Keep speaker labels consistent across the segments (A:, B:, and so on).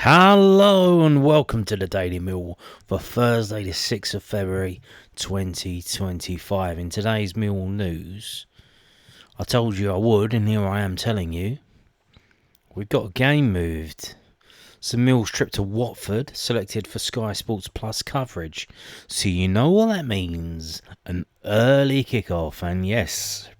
A: Hello and welcome to the Daily Millwall for Thursday the 6th of February 2025. In today's Millwall news, I told you I would and here I am telling you, we've got a game moved. So Mill's trip to Watford selected for Sky Sports Plus coverage. So you know what that means, an early kickoff, and yes,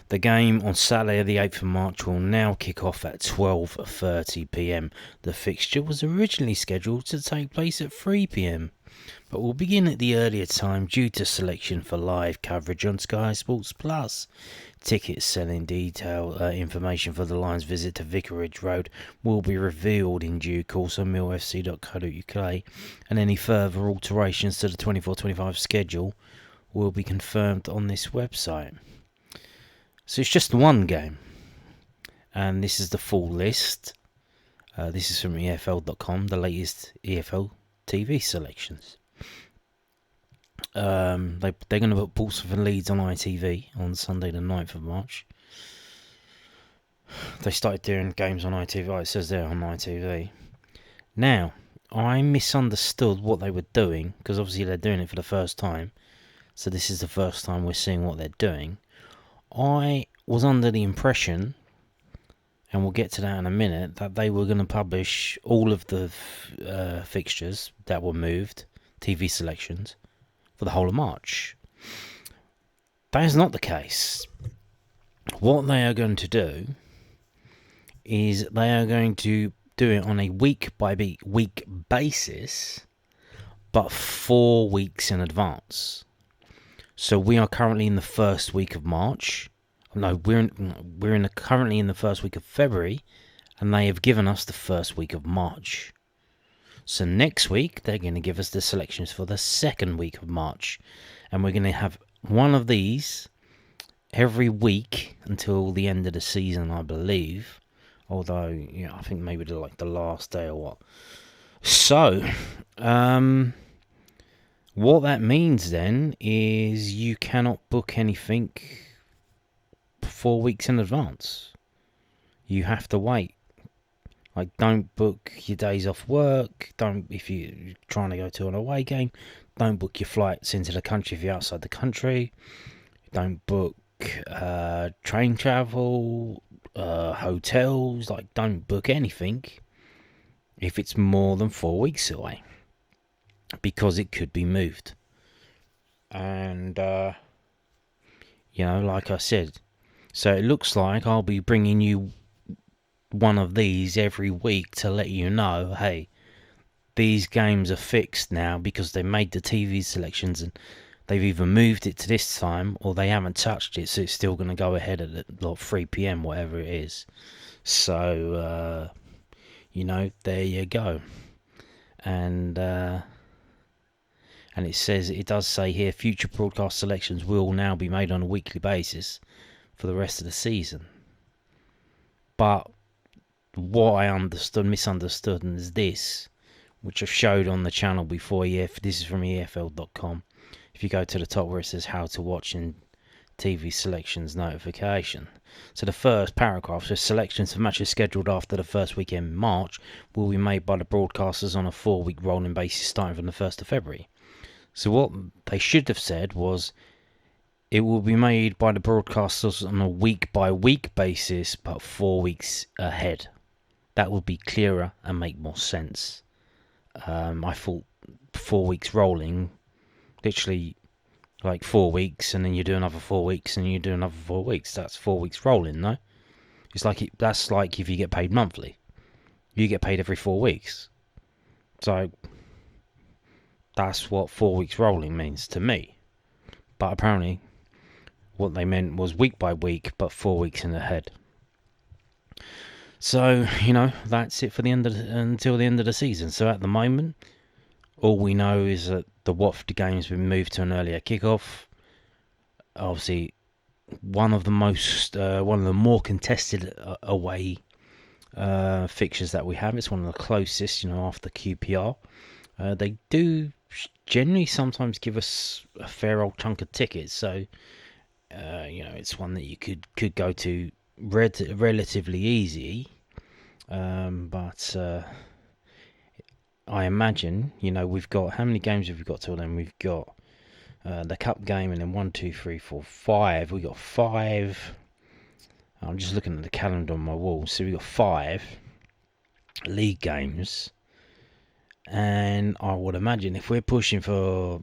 A: the game on Saturday the 8th of March will now kick off at 12:30pm. The fixture was originally scheduled to take place at 3pm, but will begin at the earlier time due to selection for live coverage on Sky Sports Plus. Ticket selling information for the Lions' visit to Vicarage Road will be revealed in due course on millfc.co.uk, and any further alterations to the 24-25 schedule will be confirmed on this website. So it's just one game, and this is the full list. This is from EFL.com, the latest EFL TV selections. They're going to put Portsmouth and Leeds on ITV on Sunday the 9th of March. They started doing games on ITV, it says there on ITV. Now, I misunderstood what they were doing, because obviously they're doing it for the first time. So this is the first time we're seeing what they're doing. I was under the impression, and we'll get to that in a minute, that they were going to publish all of the fixtures that were moved, TV selections, for the whole of March. That is not the case. What they are going to do is they are going to do it on a week-by-week basis, but 4 weeks in advance. So we are currently in the first week of March. No, we're currently in the first week of February, and they have given us the first week of March. So next week they're going to give us the selections for the second week of March, and we're going to have one of these every week until the end of the season, I believe. Although, I think maybe the last day or what. So, what that means then is you cannot book anything 4 weeks in advance. You have to wait. Like, don't book your days off work. If you're trying to go to an away game, don't book your flights into the country if you're outside the country. Don't book train travel, hotels. Like, don't book anything if it's more than 4 weeks away, because it could be moved. And, like I said, so it looks like I'll be bringing you one of these every week to let you know, hey, these games are fixed now because they made the TV selections and they've either moved it to this time or they haven't touched it, so it's still going to go ahead at 3pm, whatever it is. So, there you go. And it does say here, future broadcast selections will now be made on a weekly basis for the rest of the season. But what I misunderstood is this, which I've showed on the channel before. This is from EFL.com. If you go to the top where it says how to watch and TV selections notification. So the first paragraph says selections for matches scheduled after the first weekend in March will be made by the broadcasters on a 4-week rolling basis starting from the 1st of February. So what they should have said was, it will be made by the broadcasters on a week-by-week basis, but 4 weeks ahead. That would be clearer and make more sense. I thought 4 weeks rolling, literally like 4 weeks, and then you do another 4 weeks, and you do another 4 weeks. That's 4 weeks rolling, no? That's like if you get paid monthly. You get paid every 4 weeks. So that's what 4 weeks rolling means to me. But apparently what they meant was week by week, but 4 weeks in ahead. So, that's it for until the end of the season. So at the moment, all we know is that the Watford game's been moved to an earlier kickoff. Obviously, one of the more contested away fixtures that we have. It's one of the closest, after QPR. They do generally sometimes give us a fair old chunk of tickets, so it's one that you could go to relatively easy. But I imagine, we've got, how many games have we got till then? We've got the cup game, and then 1, 2, 3, 4, 5. We got 5. I'm just looking at the calendar on my wall. So we got 5 league games, and I would imagine if we're pushing for,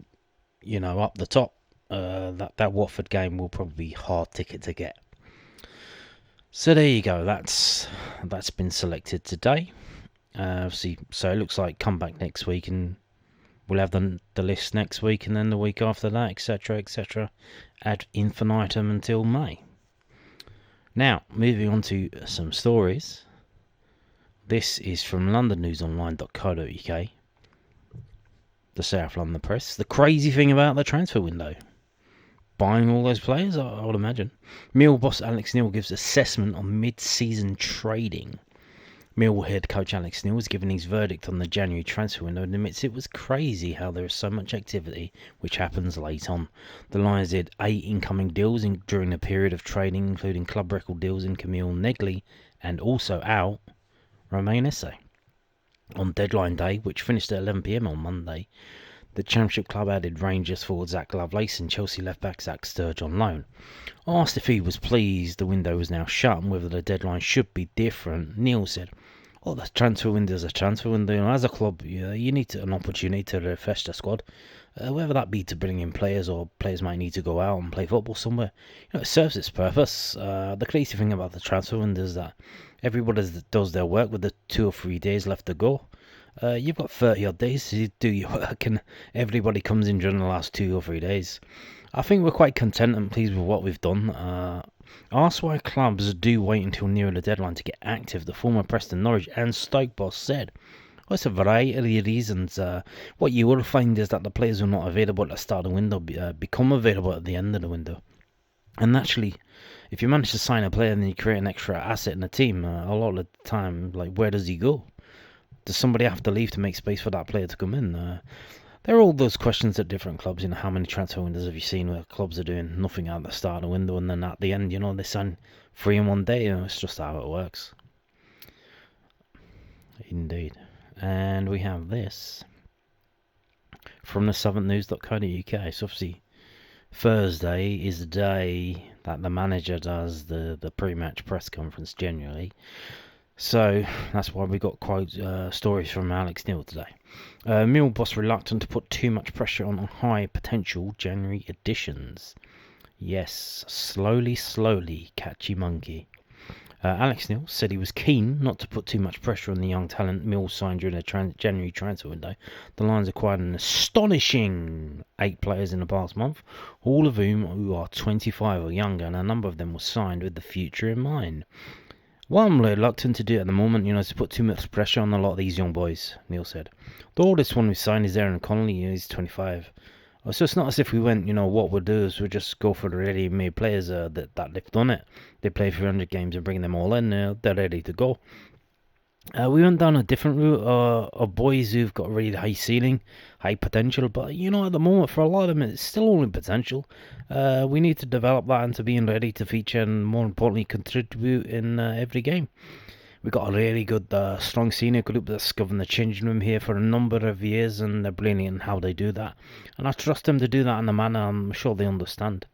A: up the top, that Watford game will probably be hard ticket to get. So there you go. That's been selected today. Obviously, so it looks like come back next week, and we'll have the list next week, and then the week after that, etc., etc., ad infinitum until May. Now, moving on to some stories. This is from londonnewsonline.co.uk, the South London Press. The crazy thing about the transfer window. Buying all those players, I would imagine. Millwall boss Alex Neil gives assessment on mid-season trading. Millwall head coach Alex Neil has given his verdict on the January transfer window and admits it was crazy how there is so much activity which happens late on. The Lions did 8 incoming deals during the period of trading, including club record deals in Camille Negley and also out Romain Esse. On deadline day, which finished at 11 p.m. on Monday, the Championship club added Rangers forward Zach Lovelace and Chelsea left-back Zach Sturge on loan. Asked if he was pleased the window was now shut and whether the deadline should be different, Neil said, the transfer window is a transfer window. As a club, you need an opportunity to refresh the squad, whether that be to bring in players or players might need to go out and play football somewhere. It serves its purpose. The crazy thing about the transfer window is that everybody does their work with the 2 or 3 days left to go. You've got 30 odd days to do your work, and everybody comes in during the last 2 or 3 days. I think we're quite content and pleased with what we've done. Asked why clubs do wait until nearer the deadline to get active, the former Preston, Norwich and Stoke boss said, it's a variety of reasons. What you will find is that the players who are not available at the start of the window become available at the end of the window. And naturally, if you manage to sign a player and then you create an extra asset in the team, a lot of the time, where does he go? Does somebody have to leave to make space for that player to come in? There are all those questions at different clubs. How many transfer windows have you seen where clubs are doing nothing at the start of the window and then at the end, they sign 3 in one day? It's just how it works. Indeed. And we have this from the southernnews.co.uk. So obviously, Thursday is the day that the manager does the pre-match press conference generally. So that's why we got stories from Alex Neil today. Millwall boss reluctant to put too much pressure on high potential January additions. Yes, slowly, catchy monkey. Alex Neil said he was keen not to put too much pressure on the young talent Mill signed during the January transfer window. The Lions acquired an astonishing 8 players in the past month, all of whom are 25 or younger, and a number of them were signed with the future in mind. What I'm reluctant to do at the moment, is to put too much pressure on a lot of these young boys, Neil said. The oldest one we signed is Aaron Connolly, he's 25. So it's not as if we went, what we'll do is we'll just go for the ready-made players that they've done it. They play 300 games and bring them all in, they're ready to go. We went down a different route of boys who've got really high ceiling, high potential, but at the moment for a lot of them it's still only potential. We need to develop that into being ready to feature and more importantly contribute in every game. We've got a really good, strong senior group that's governed the changing room here for a number of years, and they're brilliant in how they do that. And I trust them to do that in a manner I'm sure they understand.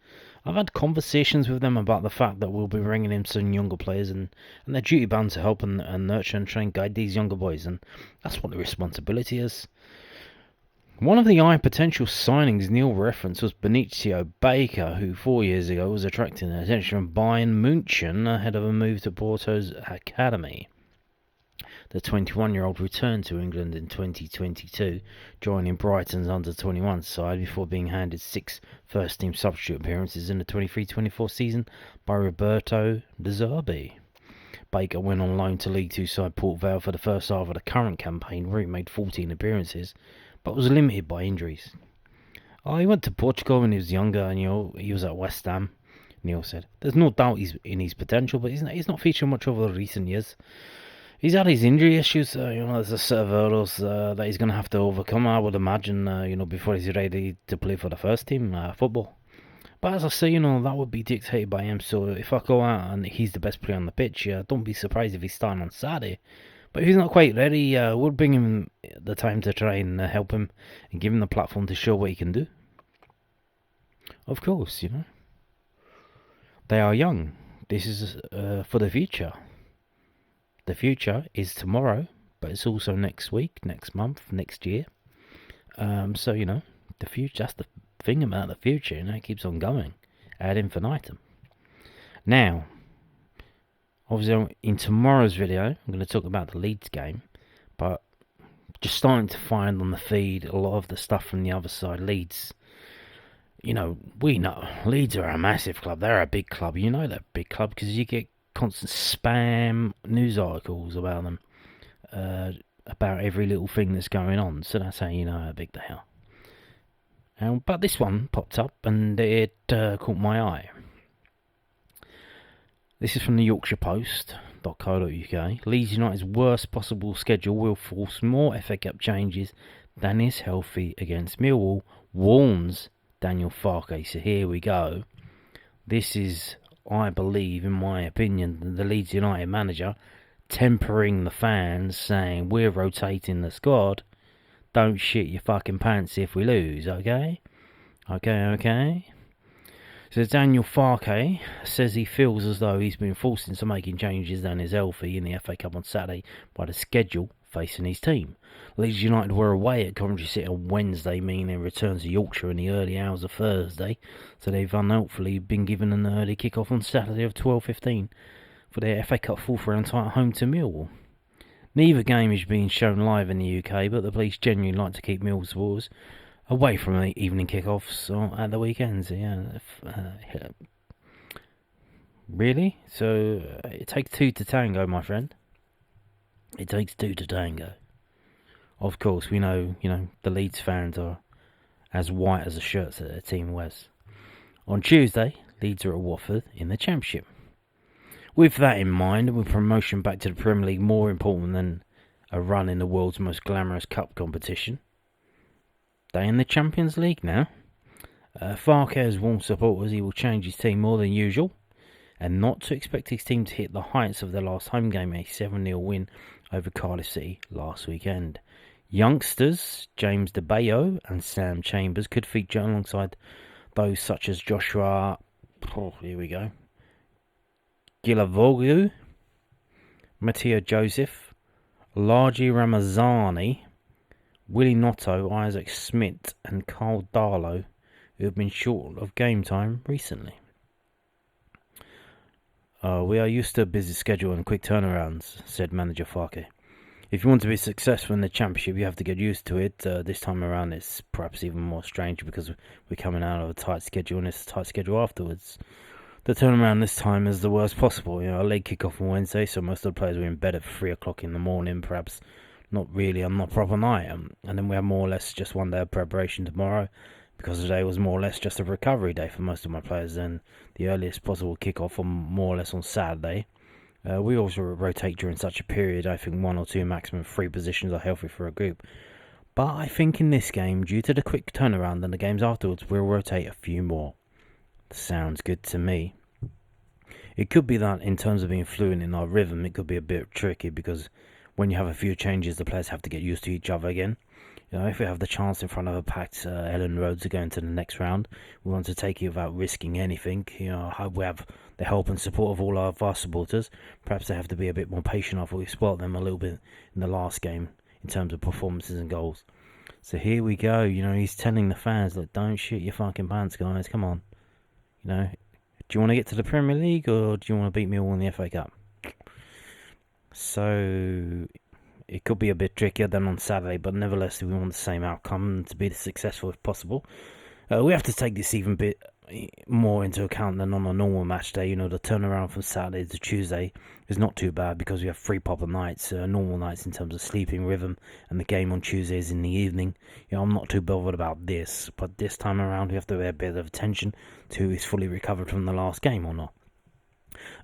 A: I've had conversations with them about the fact that we'll be bringing in some younger players, and they're duty bound to help and nurture and try and guide these younger boys, and that's what the responsibility is. One of the high potential signings Neil referenced was Benicio Baker, who 4 years ago was attracting the attention of Bayern München ahead of a move to Porto's academy. The 21-year-old returned to England in 2022, joining Brighton's under-21 side before being handed 6 first-team substitute appearances in the 23-24 season by Roberto De Zerbi. Baker went on loan to League Two side Port Vale for the first half of the current campaign, where he made 14 appearances, but was limited by injuries. He went to Portugal when he was younger, and he was at West Ham, Neil said. There's no doubt he's in his potential, but he's not featured much over the recent years. He's had his injury issues, there's a set of hurdles that he's going to have to overcome, I would imagine, before he's ready to play for the first team football. But as I say, that would be dictated by him. So if I go out and he's the best player on the pitch, don't be surprised if he's starting on Saturday. But if he's not quite ready, we'll bring him the time to try and help him and give him the platform to show what he can do. Of course, they are young. This is for the future. The future is tomorrow, but it's also next week, next month, next year. So, the future, that's the thing about the future, it keeps on going ad infinitum. Now, obviously, in tomorrow's video, I'm going to talk about the Leeds game, but just starting to find on the feed a lot of the stuff from the other side. Leeds, we know Leeds are a massive club. They're a big club. You know they're a big club because you get constant spam news articles about them, about every little thing that's going on. So that's how you know how big they are. But this one popped up and it caught my eye. This is from the Yorkshire Post.co.uk. Leeds United's worst possible schedule will force more FA Cup changes than is healthy against Millwall, warns Daniel Farke. So here we go. This is, I believe, in my opinion, the Leeds United manager tempering the fans, saying we're rotating the squad. Don't shit your fucking pants if we lose, okay? Okay. So Daniel Farke says he feels as though he's been forced into making changes than is healthy in the FA Cup on Saturday by the schedule facing his team. Leeds United were away at Coventry City on Wednesday, meaning they returned to Yorkshire in the early hours of Thursday, so they've unhelpfully been given an early kick-off on Saturday of 12:15 for their FA Cup fourth round tie at home to Millwall. Neither game is being shown live in the UK, but the police genuinely like to keep Millwall supporters away from the evening kickoffs at the weekends. Really? So it takes two to tango, my friend. It takes two to tango. Of course, we know, the Leeds fans are as white as the shirts that their team wears. On Tuesday, Leeds are at Watford in the Championship. With that in mind, and with promotion back to the Premier League more important than a run in the world's most glamorous cup competition, they in the Champions League now. Farke has warned supporters he will change his team more than usual, and not to expect his team to hit the heights of their last home game, a 7-0 win over Cardiff City last weekend. Youngsters James De Bayo and Sam Chambers could feature alongside those such as Joshua, Gilavogu, Matteo Joseph, Largi Ramazani, Willie Notto, Isaac Smith and Carl Darlow, who have been short of game time recently. We are used to a busy schedule and quick turnarounds, said manager Farke. If you want to be successful in the Championship, you have to get used to it. This time around, it's perhaps even more strange because we're coming out of a tight schedule and it's a tight schedule afterwards. The turnaround this time is the worst possible. A late kick-off on Wednesday, so most of the players were in bed at 3 o'clock in the morning, perhaps not really on the proper night. And then we have more or less just one day of preparation tomorrow, because today was more or less just a recovery day for most of my players. Then the earliest possible kick-off on more or less on Saturday. We also rotate during such a period. I think 1 or 2, maximum 3 positions are healthy for a group. But I think in this game, due to the quick turnaround and the games afterwards, we'll rotate a few more. Sounds good to me. It could be that in terms of being fluent in our rhythm, it could be a bit tricky because when you have a few changes, the players have to get used to each other again. If we have the chance in front of a packed Ellen Road to go into the next round, we want to take it without risking anything. We have the help and support of all our vast supporters. Perhaps they have to be a bit more patient after we spoilt them a little bit in the last game in terms of performances and goals. So here we go. He's telling the fans, look, don't shit your fucking pants, guys. Come on. Do you want to get to the Premier League or do you want to beat Millwall in the FA Cup? So it could be a bit trickier than on Saturday, but nevertheless, we want the same outcome to be as successful as possible. We have to take this even bit more into account than on a normal match day. The turnaround from Saturday to Tuesday is not too bad because we have 3 proper nights, normal nights in terms of sleeping rhythm, and the game on Tuesday is in the evening. I'm not too bothered about this, but this time around we have to pay a bit of attention to who is fully recovered from the last game or not.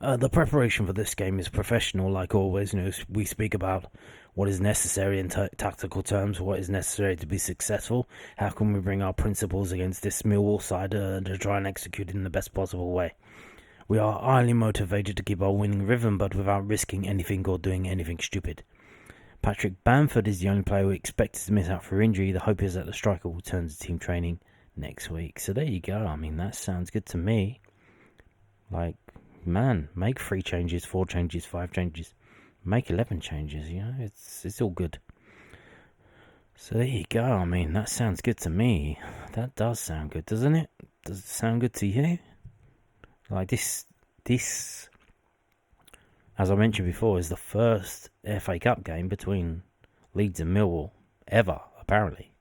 A: The preparation for this game is professional, like always. We speak about what is necessary in tactical terms, what is necessary to be successful. How can we bring our principles against this Millwall side to try and execute it in the best possible way? We are highly motivated to keep our winning rhythm, but without risking anything or doing anything stupid. Patrick Bamford is the only player we expected to miss out for injury. The hope is that the striker will return to team training next week. So there you go. I mean, that sounds good to me. Like, man, make 3 changes, 4 changes, 5 changes. Make 11 changes, you know. It's all good. So there you go. I mean, that sounds good to me. That does sound good, doesn't it? Does it sound good to you? Like, this, as I mentioned before, is the first FA Cup game between Leeds and Millwall ever, apparently.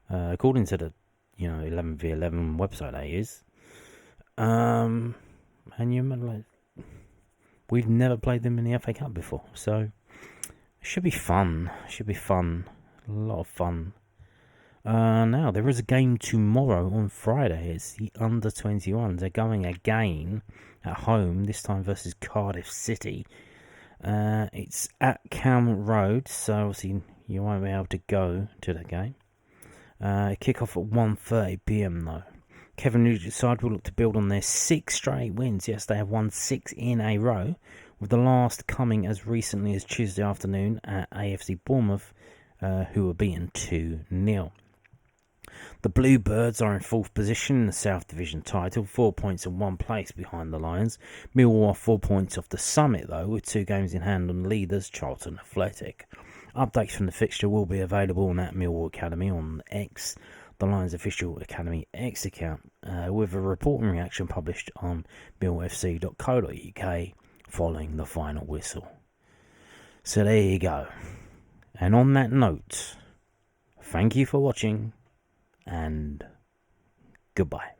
A: According to the, 11v11 website, that is. And we've never played them in the FA Cup before, so it should be fun. A lot of fun. Now, there is a game tomorrow on Friday. It's the under-21s. They're going again at home, this time versus Cardiff City. It's at Calmont Road, so obviously you won't be able to go to the game. Kick-off at 1:30 p.m. though. Kevin Nugent's side will look to build on their 6 straight wins. Yes, they have won 6 in a row, with the last coming as recently as Tuesday afternoon at AFC Bournemouth, who were beaten 2-0. The Bluebirds are in 4th position in the South Division title, 4 points and 1 place behind the Lions. Millwall are 4 points off the summit, though, with 2 games in hand on leaders Charlton Athletic. Updates from the fixture will be available on that Millwall Academy on X, the Lions official Academy X account, with a report and reaction published on millfc.co.uk following the final whistle. So there you go. And on that note, thank you for watching, and goodbye.